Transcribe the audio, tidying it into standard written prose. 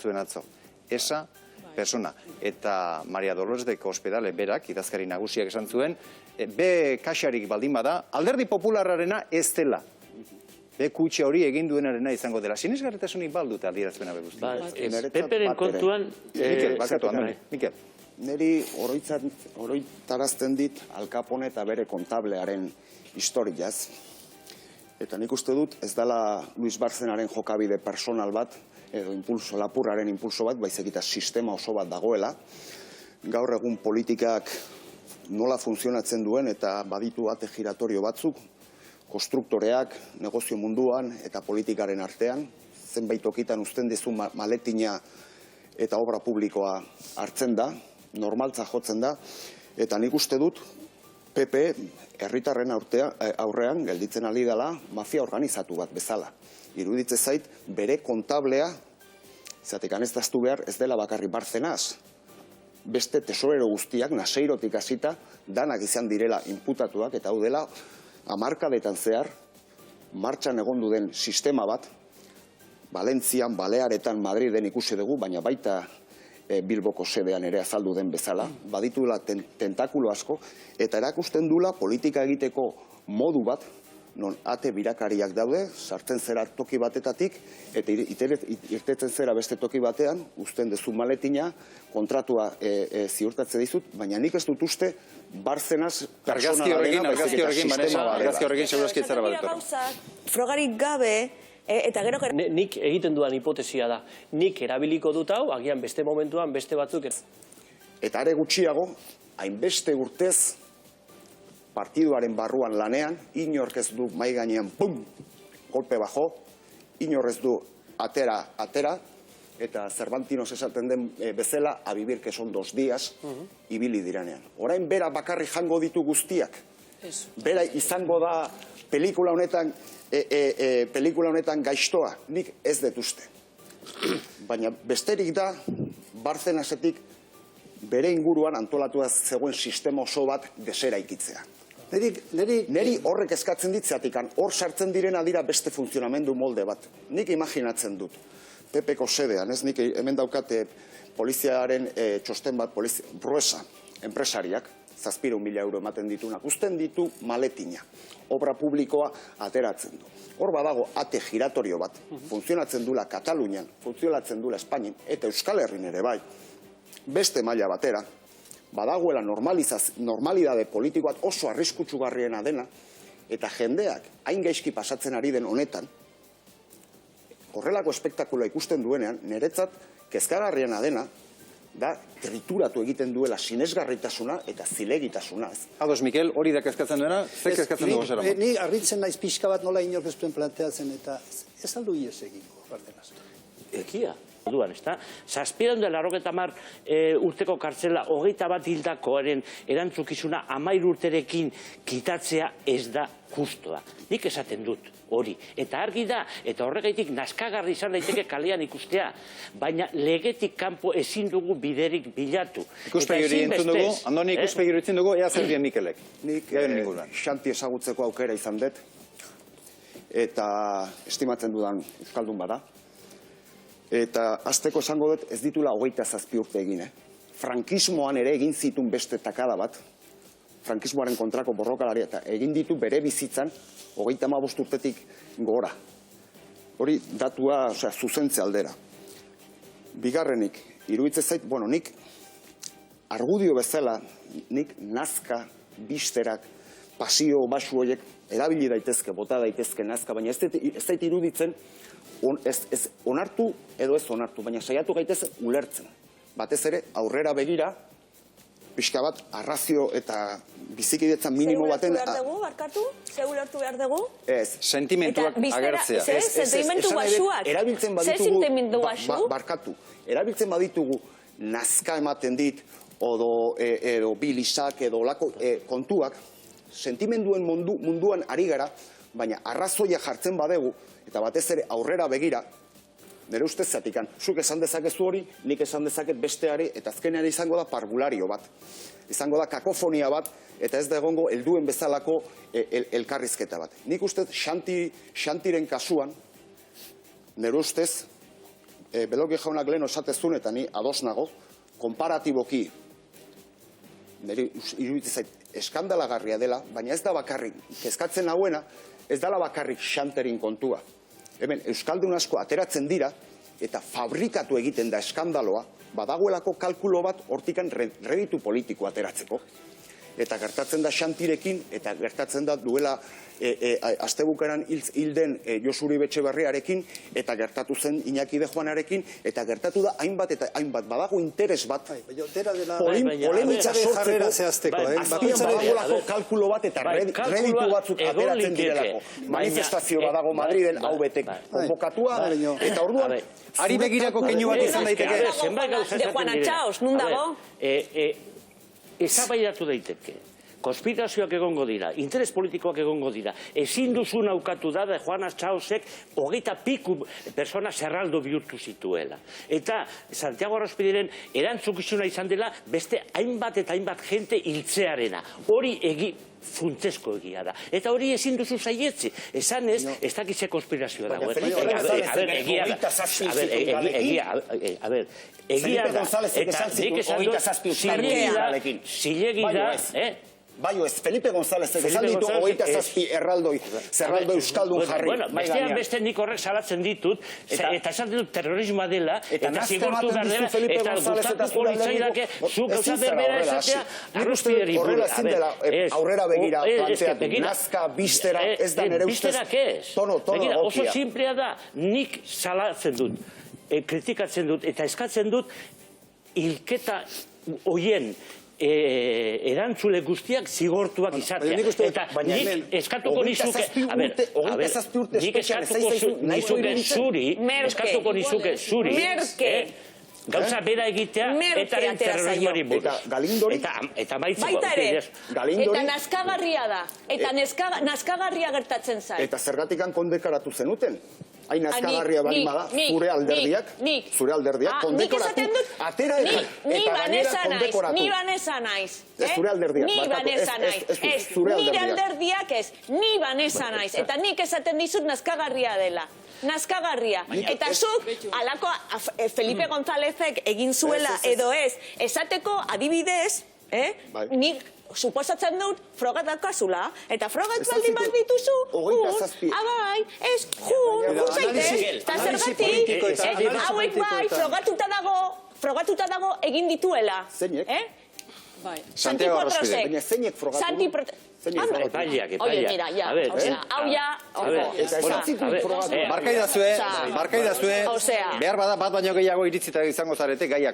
zuen atzo. Esa persona. Eta Maria Dolores de Cospedale berak, idazkari nagusiak esan zuen, be kaxarik baldin bada, Alderdi Popularrarena ez dela. Be kutxe hori egin duenarena izango dela. Sinesgarritasunik baldute aldierazpena beguzti. Peperen kontuan... Mikel, bakatu, Andoni. Mikel. Neri oroitarazten dit Al Capone eta bere kontablearen historiaz. Eta nik uste dut ez dela Luis Barzenaren jokabide personal bat, edo lapurraren impulso bat, baizik eta sistema oso bat dagoela. Gaur egun politikak nola funtzionatzen duen eta baditu ate giratorio batzuk, konstruktoreak, negozio munduan eta politikaren artean, zenbait tokitan uzten dizu maletina eta obra publikoa hartzen da, normaltza jotzen da, eta nik uste dut PP herritarren aurrean gelditzen ari dela mafia organizatu bat bezala. Iruditze zait, bere kontablea, zatik anestaztu behar, ez dela bakarri Barzenaz. Beste tesorero guztiak, Naseirotik hasita, danak izan direla inputatuak, eta hau dela, hamarkadetan zehar, martxan egondu den sistema bat, Valentzian, Balearetan, Madriden ikusi dugu, baina baita Bilboko sedean ere azaldu den bezala, baditula tentakulo asko, eta erakusten dula politika egiteko modu bat, non ate birakariak daude, sartzen zera toki batetatik, eta irtetzen zera beste toki batean, uzten dezu maletina, kontratua ziurtatze dizut, baina nik ez dut uste Barzenaz personalarena Argazki horrekin segurazki etzara badetor. Frogarik gabe, eta gero... Nik egiten duan hipotesia da. Nik erabiliko dut hau, agian beste momentuan, beste batzuk... Eta are gutxiago, hainbeste urtez, partiduaren barruan lanean, inork ez du mai gainean, pum, golpe bajo, inork ez du atera, eta Cervantinos esaten den bezala, a vivir que son 2 días, ibili diranean. Orain bera bakarri jango ditu guztiak. Bera izango da pelikula honetan gaiztoa, nik ez dut uste. Baina besterik da, Barzenasetik bere inguruan antolatua zegoen sistema oso bat deseraikitzea. Neri horrek eskatzen ditzeatikan, hor sartzen direna dira beste funtzionamendu molde bat. Nik imaginatzen dut, PPko sedean, ez nik hemen daukate poliziaren txosten bat, Bruesa, enpresariak, 700.000 euro ematen ditunak, uzten ditu maletina, obra publikoa ateratzen du. Hor badago ate giratorio bat, funtzionatzen dula Katalunian, funtzionatzen dula Espainian, eta Euskal Herrin ere bai, beste maila batera, badagoela normalidade politikoat oso arriskutsugarriena dena, eta jendeak hain gaizki pasatzen ari den honetan, horrelako espektakula ikusten duenean, niretzat kezkagarriena dena, da trituratu egiten duela sinesgarritasuna eta zilegitasuna. Ados, Mikel, hori da kezkatzen duena, ze kezkatzen dugu zera? Ni harritzen naiz pixka bat nola inork ez duen planteatzen, eta ez aldu ies egingo, Bardenaz. Ekia. Duan, ez da? 780 urteko kartzela 21 hildakoaren erantzukizuna 13 urterekin kitatzea ez da justoa. Nik esaten dut hori. Eta argi da, eta horregaitik naskagarri izan daiteke kalean ikustea, baina legetik kanpo ezin dugu biderik bilatu. Ikuspegi hori entzun dugu, Andoni ikuspegi hori entzun dugu, ea zer dien Mikelek. Nik Xanti ezagutzeko aukera izan dut, eta estimatzen dudan euskaldun bada. Eta azteko esango dut ez ditula 27 urte egin. Frankismoan ere egin zitun beste takada bat, frankismoaren kontrako borrokalari, eta egin ditu bere bizitzan 35 urtetik gora. Hori datua zuzentze aldera. Bigarrenik, iruditzen zait, nik argudio bezala, nik nazka, bisterak, pasio basu horiek erabili daitezke, bota daitezke nazka, baina ez zait iruditzen onartu edo ez onartu, baina saiatu gaitez ulertzen. Batez ere, aurrera begira, pixka bat, arrazio eta bizikidetzan minimo baten... Ze ulertu behar dugu, barkatu? Ze ulertu behar dugu? Ez. Sentimentuak agertzea. Ze sentimentu basuak? Erabiltzen baditugu... Barkatu. Erabiltzen baditugu nazka ematen dit, edo bilisak, edo olako kontuak, sentimenduen munduan ari gara, baina arrazoia jartzen badegu, eta batez ere aurrera begira, nire ustez zatikan, zuk esan dezakezu hori, nik esan dezaket besteari, eta azkenean izango da parvulario bat. Izango da kakofonia bat, eta ez da egongo helduen bezalako elkarrizketa bat. Nik ustez Xantiren kasuan, nire ustez, Beloki jaunak lehen osatezun, eta ni ados nago, konparatiboki, niri iruditzen zait, eskandalagarria dela, baina ez da bakarrik, kezkatzen hauena, ez dala bakarrik xanterin kontua. Hemen, Euskaldun asko ateratzen dira, eta fabrikatu egiten da eskandaloa, badagoelako kalkulo bat hortikan reditu politiko ateratzeko. Eta gertatzen da xantirekin, eta gertatzen da duela astebukaran hilden Josuri Betxeberriarekin, eta gertatu zen Iñaki de Juanarekin, eta gertatu da hainbat eta hainbat badago interes bat polemitza sortzeko, azpian badagolako kalkulo bat eta reditu batzuk ateratzen direlako. Manifestazio badago Madriden, hau betek konbokatua, eta orduan... Ari begirako keinu bat izan daiteke. De Juana Txaos, nun dago? Ezabaidatu daiteke. Konspirazioak egongo dira, interes politikoak egongo dira. Ezin duzun aukatu da de Juana Txaosek 20 persona zerraldo bihurtu zituela. Eta Santiago Arraspediren erantzukizuna izan dela beste hainbat eta hainbat jente hiltzearena. Hori funtzesko egia da. Eta hori ezin duzu saietzi. Esan ez dakitze konspirazioa dago. Egia da. Egia da. Eta nik esan dut, zilegi da, Baio ez, Felipe González esan ditu 27 erraldoi, zerraldo euskaldun jarri. Bueno, beste nik horrek salatzen ditut, eta esan ditut terrorismoa dela, eta zigortu behar dela, eta gustatuko litzaidake, zuk gauza berbera esatea, Arraspideri buruz. Horrela ezin dela aurrera begira planteatu, nazka, bistera, ez da nere ustez, tono egokia. Oso egokia. simplea da, nik salatzen dut, kritikatzen dut, eta eskatzen dut, hilketa hoien erantzule guztiak zigortuak izatea. Eta nik eskatuko nizuke... Nik eskatuko nizuke zuri... Gauza bera egitea eta terrorismoari buruz. Eta maitzeko. Baita ere, eta nazkagarria da. Eta nazkagarria gertatzen zait. Eta zergatikan kondekaratu zenuten? Hain nazkagarria balima da, zure alderdiak, kondekoratu, atera eta gainera kondekoratu. Ni Vanessa naiz. Zure alderdiak. Ni Vanessa naiz. Nire alderdiak ez, ni Vanessa naiz. Eta nik esaten dizut nazkagarria dela. Nazkagarria. Eta zuk, alako Felipe Gonzálezek egin zuela edo ez, esateko adibidez, nik suposatzen dut frogat daukazula, eta frogat baldin bat dituzu, abai, ez, zaitez, eta zergatik, hauek bai, frogatuta dago egin dituela. Zeinek? Santi Potrosek. Baina zeinek frogatu? Epaileak. Hau ja, Barkaidazue, behar bada bat baino gehiago iritzita izango zarete gaiak.